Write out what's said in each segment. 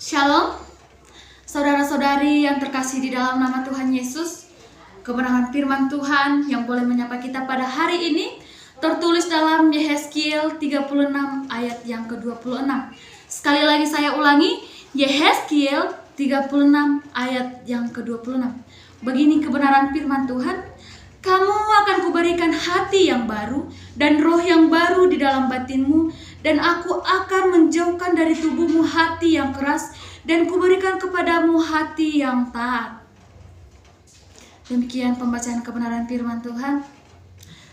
Shalom, saudara-saudari yang terkasih di dalam nama Tuhan Yesus. Kebenaran firman Tuhan yang boleh menyapa kita pada hari ini tertulis dalam Yehezkiel 36 ayat yang ke-26. Sekali lagi saya ulangi, Yehezkiel 36 ayat yang ke-26. Begini kebenaran firman Tuhan, kamu akan kuberikan hati yang baru dan roh yang baru di dalam batinmu, dan aku akan menjauhkan dari tubuhmu hati yang keras dan kuberikan kepadamu hati yang taat. Demikian pembacaan kebenaran firman Tuhan.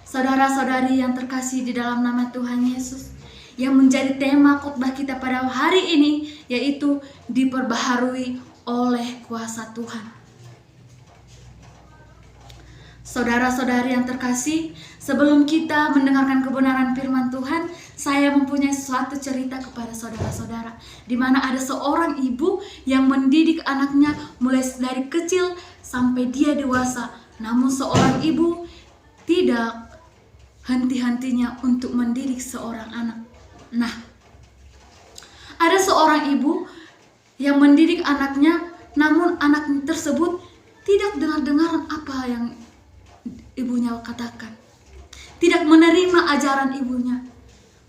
Saudara-saudari yang terkasih di dalam nama Tuhan Yesus, yang menjadi tema khotbah kita pada hari ini yaitu diperbaharui oleh kuasa Tuhan. Saudara-saudari yang terkasih, sebelum kita mendengarkan kebenaran firman Tuhan, saya mempunyai suatu cerita kepada saudara-saudara, di mana ada seorang ibu yang mendidik anaknya mulai dari kecil sampai dia dewasa. Namun seorang ibu tidak henti-hentinya untuk mendidik seorang anak. Nah, ada seorang ibu yang mendidik anaknya, namun anak tersebut tidak dengar-dengar apa yang ibunya katakan, tidak menerima ajaran ibunya.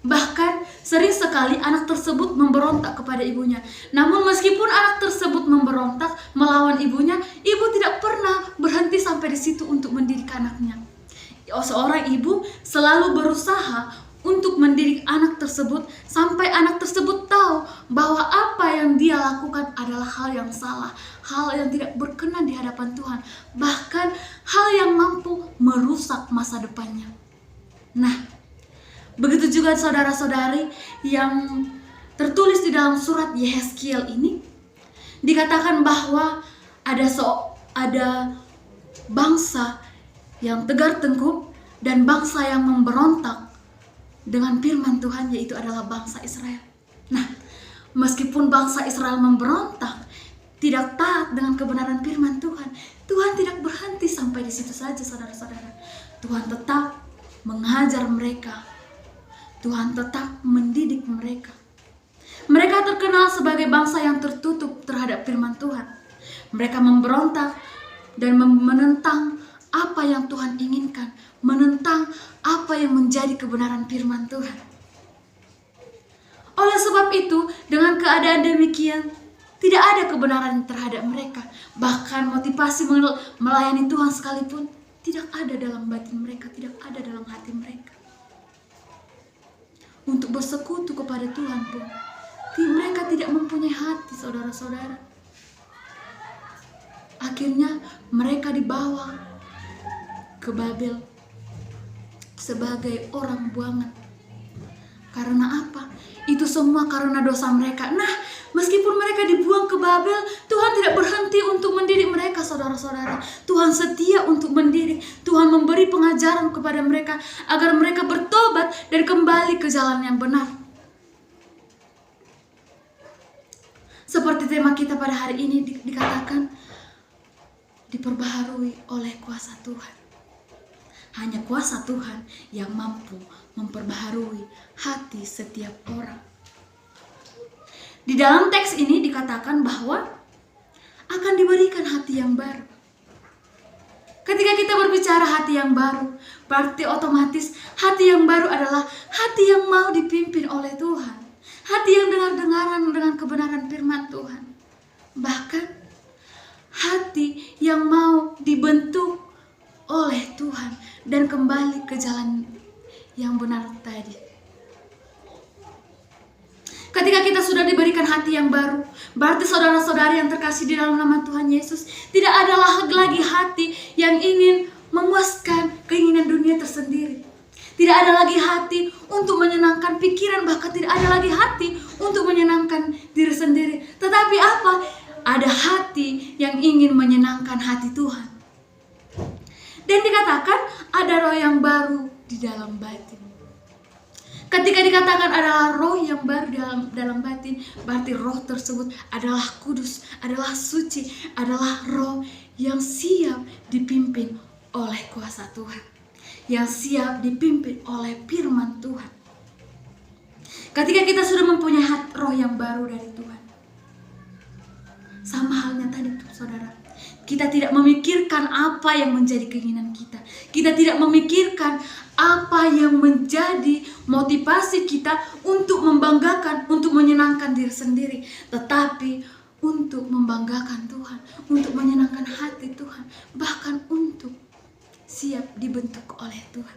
Bahkan sering sekali anak tersebut memberontak kepada ibunya. Namun meskipun anak tersebut memberontak melawan ibunya, ibu tidak pernah berhenti sampai di situ untuk mendidik anaknya. Seorang ibu selalu berusaha untuk mendidik anak tersebut sampai anak tersebut tahu bahwa apa yang dia lakukan adalah hal yang salah, hal yang tidak berkenan di hadapan Tuhan, bahkan hal yang mampu merusak masa depannya. Nah, begitu juga saudara-saudari yang tertulis di dalam surat Yehezkiel ini, dikatakan bahwa ada bangsa yang tegar tengkuk dan bangsa yang memberontak dengan firman Tuhan, yaitu adalah bangsa Israel. Nah, meskipun bangsa Israel memberontak, tidak taat dengan kebenaran firman Tuhan, Tuhan tidak berhenti sampai di situ saja, saudara-saudara. Tuhan tetap mengajar mereka. Tuhan tetap mendidik mereka. Mereka terkenal sebagai bangsa yang tertutup terhadap firman Tuhan. Mereka memberontak dan menentang apa yang Tuhan inginkan, menentang apa yang menjadi kebenaran firman Tuhan. Oleh sebab itu, dengan keadaan demikian, tidak ada kebenaran terhadap mereka. Bahkan motivasi melayani Tuhan sekalipun tidak ada dalam batin mereka, tidak ada dalam hati mereka. Untuk bersekutu kepada Tuhan pun mereka tidak mempunyai hati, saudara-saudara. Akhirnya mereka dibawa ke Babel sebagai orang buangan. Karena apa? Itu semua karena dosa mereka. Nah, meskipun mereka dibuang ke Babel, Tuhan tidak berhenti untuk mendidik mereka, saudara-saudara. Tuhan setia untuk mendidik. Tuhan memberi pengajaran kepada mereka agar mereka bertobat dan kembali ke jalan yang benar. Seperti tema kita pada hari ini dikatakan, diperbaharui oleh kuasa Tuhan. Hanya kuasa Tuhan yang mampu memperbaharui hati setiap orang. Di dalam teks ini dikatakan bahwa akan diberikan hati yang baru. Ketika kita berbicara hati yang baru, berarti otomatis hati yang baru adalah hati yang mau dipimpin oleh Tuhan. Hati yang dengar-dengaran dengan kebenaran firman Tuhan. Bahkan hati yang mau dibentuk oleh Tuhan dan kembali ke jalan yang benar tadi. Ketika kita sudah diberikan hati yang baru, berarti saudara-saudari yang terkasih di dalam nama Tuhan Yesus, tidak ada lagi hati yang ingin memuaskan keinginan dunia tersendiri. Tidak ada lagi hati untuk menyenangkan pikiran, bahkan tidak ada lagi hati untuk menyenangkan diri sendiri. Tetapi apa? Ada hati yang ingin menyenangkan hati Tuhan. Dan dikatakan ada roh yang baru di dalam batin. Ketika dikatakan adalah roh yang baru dalam batin, berarti roh tersebut adalah kudus, adalah suci, adalah roh yang siap dipimpin oleh kuasa Tuhan, yang siap dipimpin oleh firman Tuhan. Ketika kita sudah mempunyai roh yang baru dari Tuhan, Sama halnya tadi tuh saudara, kita tidak memikirkan apa yang menjadi keinginan kita. Kita tidak memikirkan apa yang menjadi motivasi kita untuk membanggakan, untuk menyenangkan diri sendiri, tetapi untuk membanggakan Tuhan, untuk menyenangkan hati Tuhan, bahkan untuk siap dibentuk oleh Tuhan.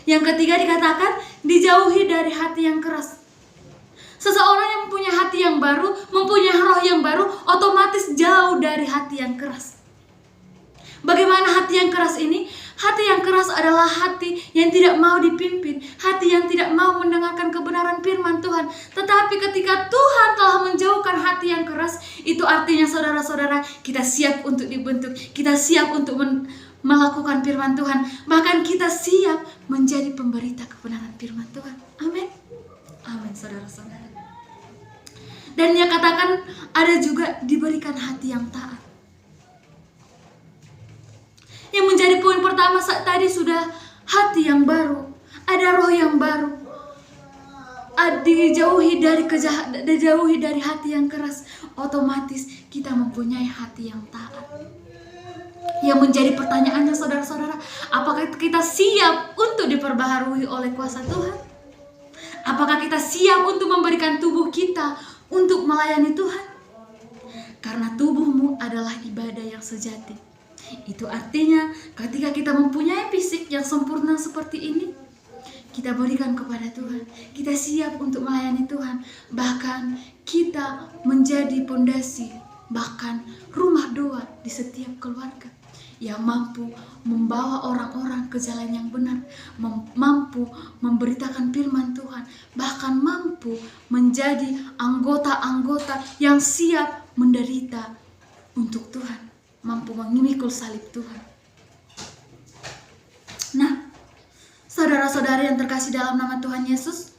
Yang ketiga dikatakan dijauhi dari hati yang keras. Seseorang yang mempunyai hati yang baru, mempunyai roh yang baru, otomatis jauh dari hati yang keras. Bagaimana hati yang keras ini? Hati yang keras adalah hati yang tidak mau dipimpin, hati yang tidak mau mendengarkan kebenaran firman Tuhan. Tetapi ketika Tuhan telah menjauhkan hati yang keras, itu artinya saudara-saudara, kita siap untuk dibentuk, kita siap untuk melakukan firman Tuhan. Bahkan kita siap menjadi pemberita kebenaran firman Tuhan. Amin. Amin, saudara-saudara. Dan dia katakan ada juga diberikan hati yang taat. Yang menjadi poin pertama saat tadi sudah hati yang baru, ada roh yang baru, dijauhi dari hati yang keras, otomatis kita mempunyai hati yang taat. Yang menjadi pertanyaannya saudara-saudara, apakah kita siap untuk diperbaharui oleh kuasa Tuhan? Apakah kita siap untuk memberikan tubuh kita untuk melayani Tuhan? Karena tubuhmu adalah ibadah yang sejati. Itu artinya ketika kita mempunyai fisik yang sempurna seperti ini, kita berikan kepada Tuhan. Kita siap untuk melayani Tuhan. Bahkan kita menjadi pondasi, bahkan rumah doa di setiap keluarga yang mampu membawa orang-orang ke jalan yang benar, mampu memberitakan firman Tuhan, bahkan mampu menjadi anggota-anggota yang siap menderita untuk Tuhan, mampu memikul salib Tuhan. Nah, saudara-saudari yang terkasih dalam nama Tuhan Yesus,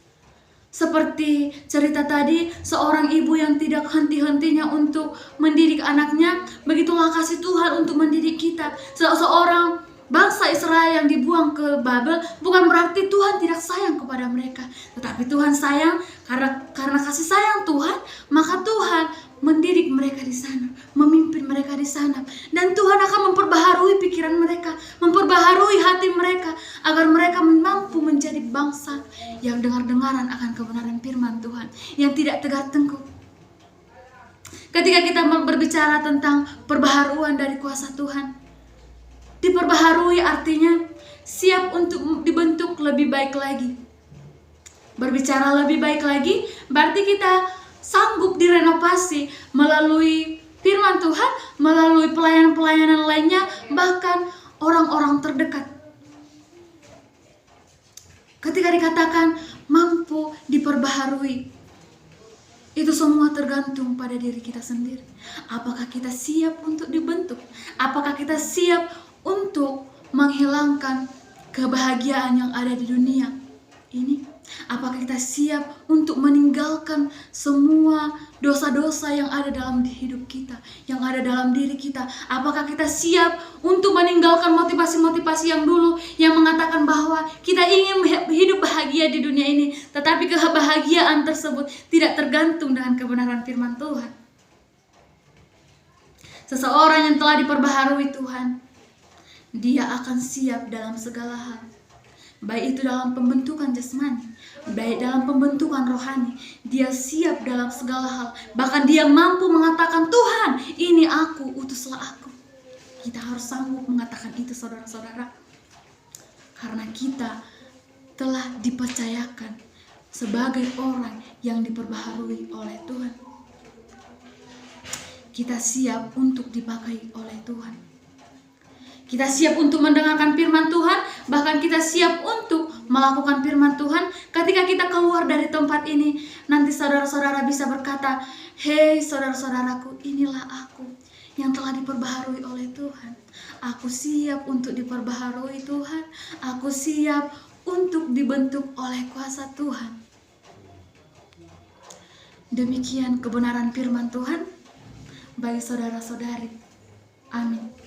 seperti cerita tadi, seorang ibu yang tidak henti-hentinya untuk mendidik anaknya, begitulah kasih Tuhan untuk mendidik kita. Seorang bangsa Israel yang dibuang ke Babel, bukan berarti Tuhan tidak sayang kepada mereka, tetapi Tuhan sayang karena kasih sayang Tuhan, maka Tuhan mendidik mereka di sana, memimpin mereka di sana, dan Tuhan akan memperbaharui pikiran mereka, memperbaharui hati mereka, agar mereka mampu menjadi bangsa yang dengar-dengaran akan kebenaran firman Tuhan, yang tidak tegak tengkuk. Ketika kita berbicara tentang perbaharuan dari kuasa Tuhan, diperbaharui artinya siap untuk dibentuk lebih baik lagi. Berbicara lebih baik lagi, berarti kita sanggup direnovasi melalui firman Tuhan, melalui pelayanan-pelayanan lainnya, bahkan orang-orang terdekat. Ketika dikatakan mampu diperbaharui, itu semua tergantung pada diri kita sendiri. Apakah kita siap untuk dibentuk? Apakah kita siap untuk menghilangkan kebahagiaan yang ada di dunia ini? Apakah kita siap untuk meninggalkan semua dosa-dosa yang ada dalam hidup kita, yang ada dalam diri kita? Apakah kita siap untuk meninggalkan motivasi-motivasi yang dulu, yang mengatakan bahwa kita ingin hidup bahagia di dunia ini, tetapi kebahagiaan tersebut tidak tergantung dengan kebenaran firman Tuhan? Seseorang yang telah diperbaharui Tuhan, dia akan siap dalam segala hal, baik itu dalam pembentukan jasmani, baik dalam pembentukan rohani. Dia siap dalam segala hal. Bahkan dia mampu mengatakan, Tuhan, ini aku, utuslah aku. Kita harus sanggup mengatakan itu, saudara-saudara, karena kita telah dipercayakan sebagai orang yang diperbaharui oleh Tuhan. Kita siap untuk dipakai oleh Tuhan. Kita siap untuk mendengarkan firman Tuhan, bahkan kita siap untuk melakukan firman Tuhan. Ketika kita keluar dari tempat ini, nanti saudara-saudara bisa berkata, hei saudara-saudaraku, inilah aku yang telah diperbaharui oleh Tuhan. Aku siap untuk diperbaharui Tuhan. Aku siap untuk dibentuk oleh kuasa Tuhan. Demikian kebenaran firman Tuhan bagi saudara-saudari. Amin.